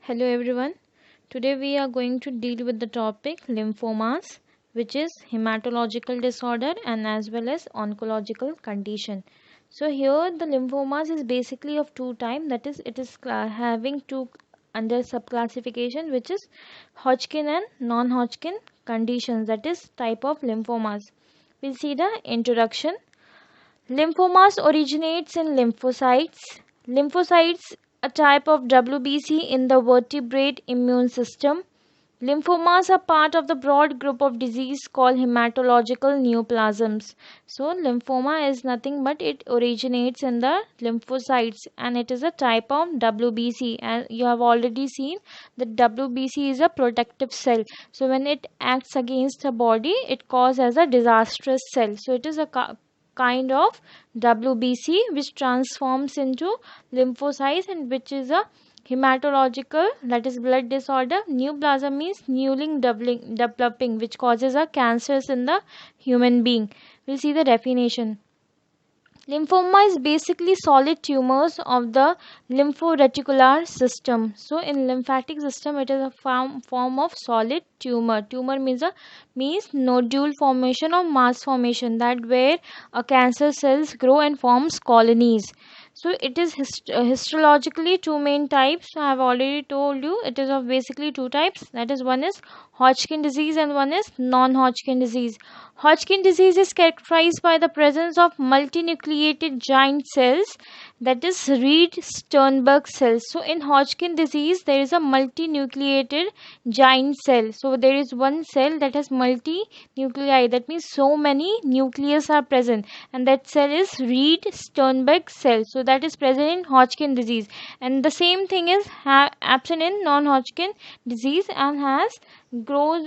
Hello everyone. Today we are going to deal with the topic lymphomas, which is hematological disorder and as well as oncological condition. So here the lymphomas is basically of two type, that is it is having two under subclassification, which is Hodgkin and non-Hodgkin conditions, that is type of lymphomas. We'll see the introduction. Lymphomas originates in lymphocytes. Lymphocytes, a type of WBC in the vertebrate immune system. Lymphomas are part of the broad group of disease called hematological neoplasms. So lymphoma is nothing but it originates in the lymphocytes and it is a type of WBC. And you have already seen that WBC is a protective cell. So when it acts against the body, it causes as a disastrous cell. So it is a kind of WBC which transforms into lymphocytes and which is a hematological, that is blood disorder. Neoplasm means newly developing, which causes a cancers in the human being. We'll see the definition. Lymphoma is basically solid tumors of the lymphoreticular system. So in lymphatic system, it is a form of solid tumor. Tumor means nodule formation or mass formation, that where a cancer cells grow and forms colonies. So it is histologically two main types. I have already told you it is of basically two types. That is, one is Hodgkin disease and one is non-Hodgkin disease. Hodgkin disease is characterized by the presence of multinucleated giant cells, that is Reed-Sternberg cells. So in Hodgkin disease there is a multinucleated giant cell. So there is one cell that has multi-nuclei, that means so many nucleus are present, and that cell is Reed-Sternberg cell. So that is present in Hodgkin disease, and the same thing is absent in non-Hodgkin disease and has grown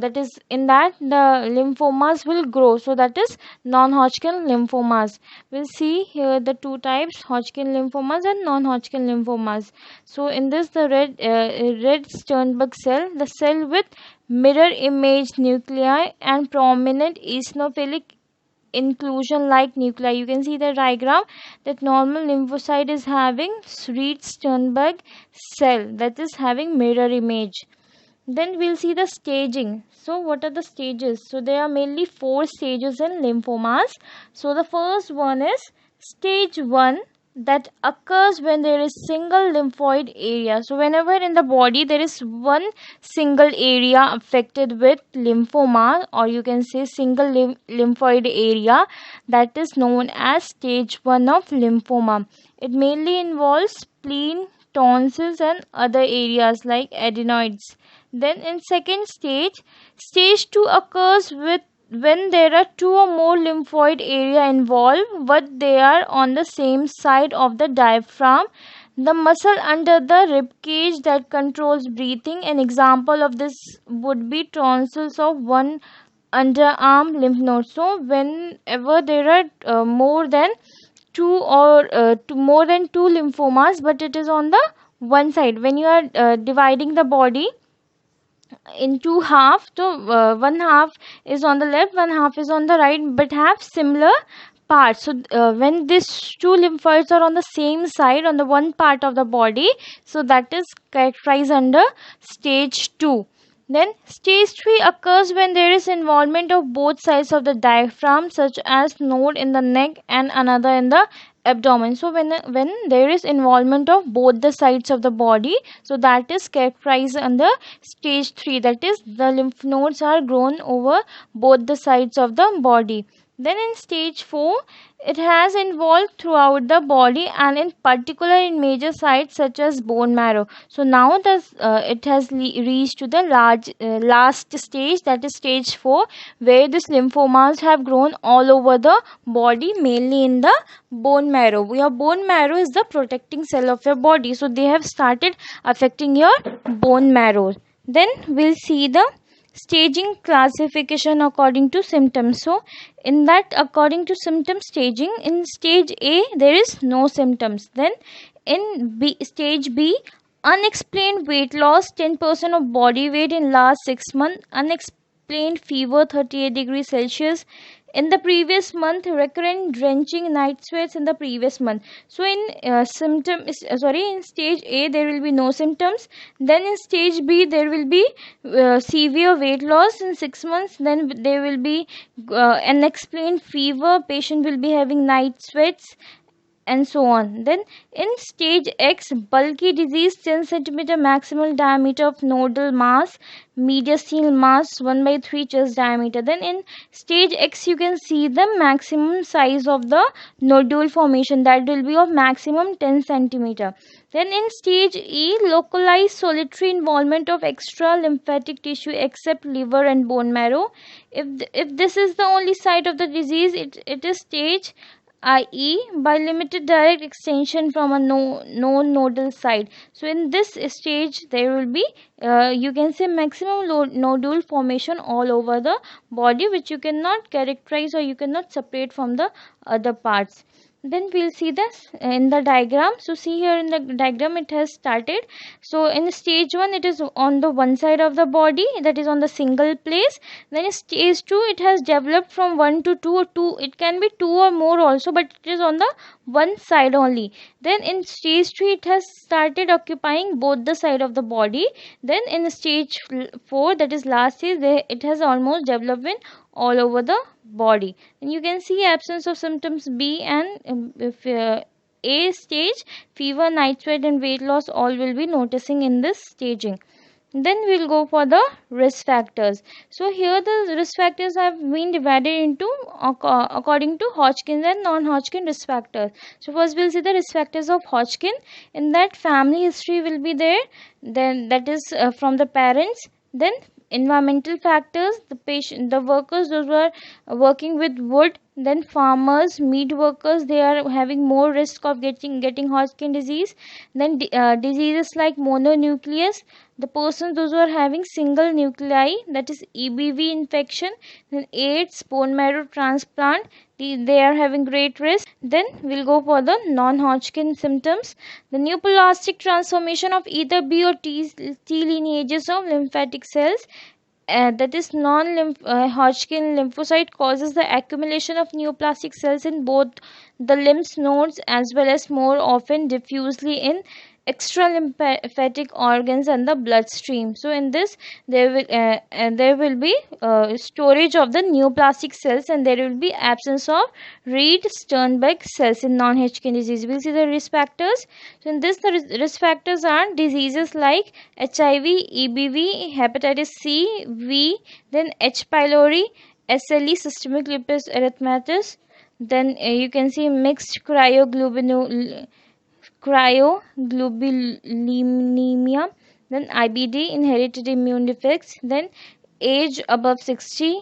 that is in that the lymphomas will grow. So that is non-Hodgkin lymphomas. We'll see here the two types, Hodgkin lymphomas and non-Hodgkin lymphomas. So in this, the red Sternberg cell, the cell with mirror image nuclei and prominent eosinophilic inclusion like nuclei. You can see the diagram that normal lymphocyte is having Reed-Sternberg cell, that is having mirror image. Then we'll see the staging. So what are the stages? So there are mainly 4 stages in lymphomas. So the first one is stage 1, that occurs when there is single lymphoid area. So whenever in the body there is one single area affected with lymphoma, or you can say single lymphoid area, that is known as stage 1 of lymphoma. It mainly involves spleen, tonsils and other areas like adenoids. Then in second stage, stage 2 occurs when there are 2 or more lymphoid area involved, but they are on the same side of the diaphragm, the muscle under the rib cage that controls breathing. An example of this would be tonsils of one underarm lymph node. So whenever there are more than two lymphomas, but it is on the one side, when you are dividing the body into half, so one half is on the left, one half is on the right, but have similar parts. So when these two lymphoids are on the same side on the one part of the body, so that is characterized under stage 2. Then stage 3 occurs when there is involvement of both sides of the diaphragm, such as node in the neck and another in the abdomen. So when there is involvement of both the sides of the body, so that is characterized under stage 3, that is the lymph nodes are grown over both the sides of the body. Then in stage 4, it has involved throughout the body and in particular in major sites such as bone marrow. So now it has reached to the last stage, that is stage 4, where these lymphomas have grown all over the body, mainly in the bone marrow. Your bone marrow is the protecting cell of your body, so they have started affecting your bone marrow. Then we'll see the staging classification according to symptoms. So in that, according to symptom staging, in stage A there is no symptoms. Then in stage B, unexplained weight loss, 10% of body weight in last 6 months, unexplained fever 38 degrees Celsius, in the previous month, recurrent drenching night sweats in the previous month. So in in stage A there will be no symptoms. Then in stage B there will be severe weight loss in 6 months. Then there will be unexplained fever, patient will be having night sweats, and so on. Then in stage X, bulky disease, 10 centimeter maximal diameter of nodal mass, mediastinal mass, 1 by 3 chest diameter. Then in stage X you can see the maximum size of the nodule formation, that will be of maximum 10 centimeter. Then in stage E, localized solitary involvement of extra lymphatic tissue except liver and bone marrow. If this is the only site of the disease, it is stage i.e. by limited direct extension from a known nodal site. So in this stage there will be you can say maximum nodule formation all over the body, which you cannot characterize or you cannot separate from the other parts. Then we'll see this in the diagram. So see here in the diagram it has started. So in stage 1 it is on the one side of the body, that is on the single place. Then in stage 2 it has developed from 1 to 2 or 2, it can be 2 or more also, but it is on the one side only. Then in stage 3 it has started occupying both the side of the body. Then in stage 4, that is last stage, it has almost developed in all over the body. And you can see absence of symptoms B and if A stage, fever, night sweat and weight loss all will be noticing in this staging. Then we'll go for the risk factors. So here the risk factors have been divided into according to Hodgkin and non-Hodgkin risk factors. So first we'll see the risk factors of Hodgkin. In that, family history will be there, then that is from the parents. Then environmental factors, the patient, the workers, those who are working with wood, then farmers, meat workers, they are having more risk of getting Hodgkin disease. Then diseases like mononucleus, the persons those who are having single nuclei, that is EBV infection. Then AIDS, bone marrow transplant, they are having great risk. Then we'll go for the non-Hodgkin symptoms. The neoplastic transformation of either B or T lineages of lymphatic cells, that is non-Hodgkin lymphocyte, causes the accumulation of neoplastic cells in both the lymph nodes as well as more often diffusely in extra lymphatic organs and the bloodstream. So in this there will be storage of the neoplastic cells, and there will be absence of Reed-Sternberg cells in non-Hodgkin disease. We'll see the risk factors. So in this the risk factors are diseases like HIV, EBV, hepatitis C, V, then H. pylori, SLE, systemic lupus erythematosus. Then you can see mixed cryoglobulinemia, then IBD, inherited immune defects, then age above 60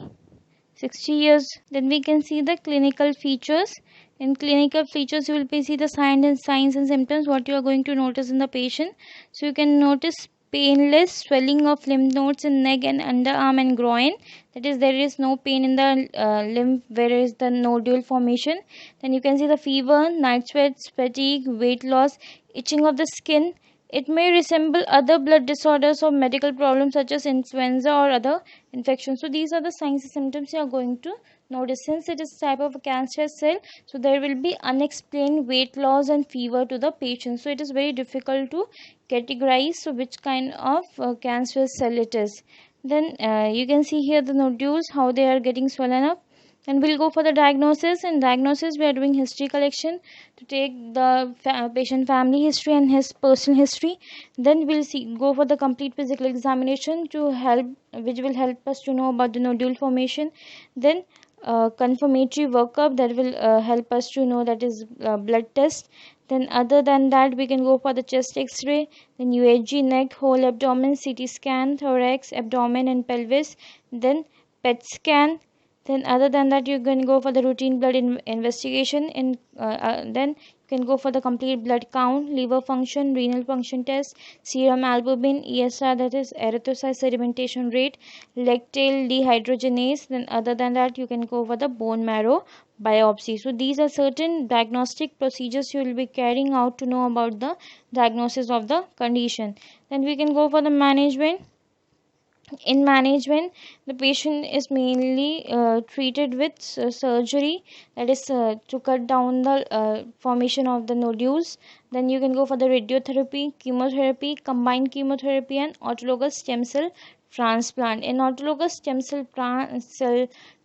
years. Then we can see the clinical features. In clinical features you will see the signs and symptoms, what you are going to notice in the patient. So you can notice painless swelling of lymph nodes in neck and underarm and groin, that is there is no pain in the lymph where is the nodule formation. Then you can see the fever, night sweats, fatigue, weight loss, itching of the skin. It may resemble other blood disorders or medical problems such as influenza or other infections. So these are the signs and symptoms you are going to notice. Since it is type of a cancerous cell, so there will be unexplained weight loss and fever to the patient. So it is very difficult to categorize so which kind of cancerous cell it is. Then you can see here the nodules, how they are getting swollen up. And we'll go for the diagnosis. In diagnosis we are doing history collection to take the patient family history and his personal history. Then we'll go for the complete physical examination to help, which will help us to know about the nodule formation. Then confirmatory workup that will help us to know, that is blood test. Then other than that we can go for the chest x-ray, then UHG, neck, whole abdomen, CT scan, thorax, abdomen and pelvis, then PET scan. Then other than that you can go for the routine blood investigation. Then you can go for the complete blood count, liver function, renal function test, serum albumin, ESR, that is erythrocyte sedimentation rate, lactate dehydrogenase. Then other than that you can go for the bone marrow biopsy. So these are certain diagnostic procedures you will be carrying out to know about the diagnosis of the condition. Then we can go for the management. In management, the patient is mainly treated with surgery, that is to cut down the formation of the nodules. Then you can go for the radiotherapy, chemotherapy, combined chemotherapy, and autologous stem cell transplant. In autologous stem cell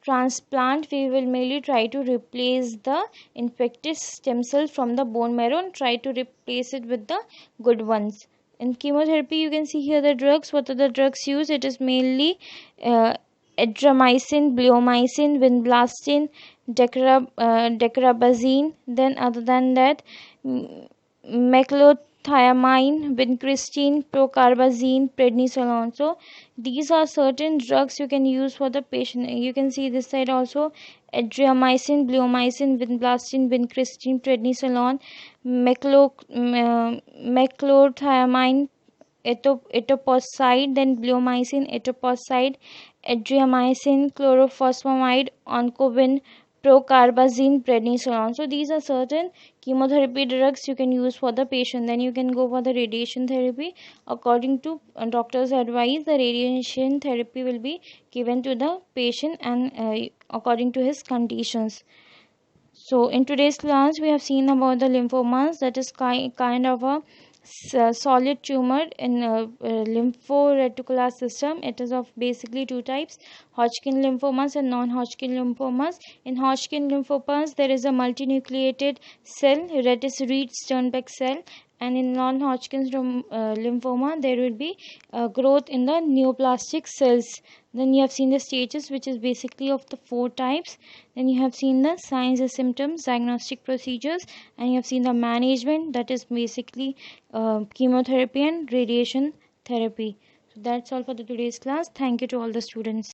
transplant, we will mainly try to replace the infected stem cells from the bone marrow and try to replace it with the good ones. In chemotherapy, you can see here the drugs. What are the drugs used? It is mainly uh, adriamycin, bleomycin, vinblastine, dacarbazine. Then other than that, meclothiamine, vincristine, procarbazine, prednisolone. So these are certain drugs you can use for the patient. You can see this side also: adriamycin, bleomycin, vinblastine, vincristine, prednisolone, meclothiamine, etoposide, then bleomycin, etoposide, adriamycin, chlorphosphamide, oncovin, procarbazine, prednisolone. So these are certain chemotherapy drugs you can use for the patient. Then you can go for the radiation therapy. According to doctor's advice, the radiation therapy will be given to the patient and according to his conditions. So in today's class, we have seen about the lymphomas, that is kind of a solid tumor in lympho-reticular system. It is of basically two types: Hodgkin lymphomas and non-Hodgkin lymphomas. In Hodgkin lymphomas, there is a multinucleated cell, Redis Reed Sternberg cell, and in non-Hodgkin's lymphoma, there will be growth in the neoplastic cells. Then you have seen the stages, which is basically of the four types. Then you have seen the signs and symptoms, diagnostic procedures, and you have seen the management, that is basically chemotherapy and radiation therapy. So that's all for the today's class. Thank you to all the students.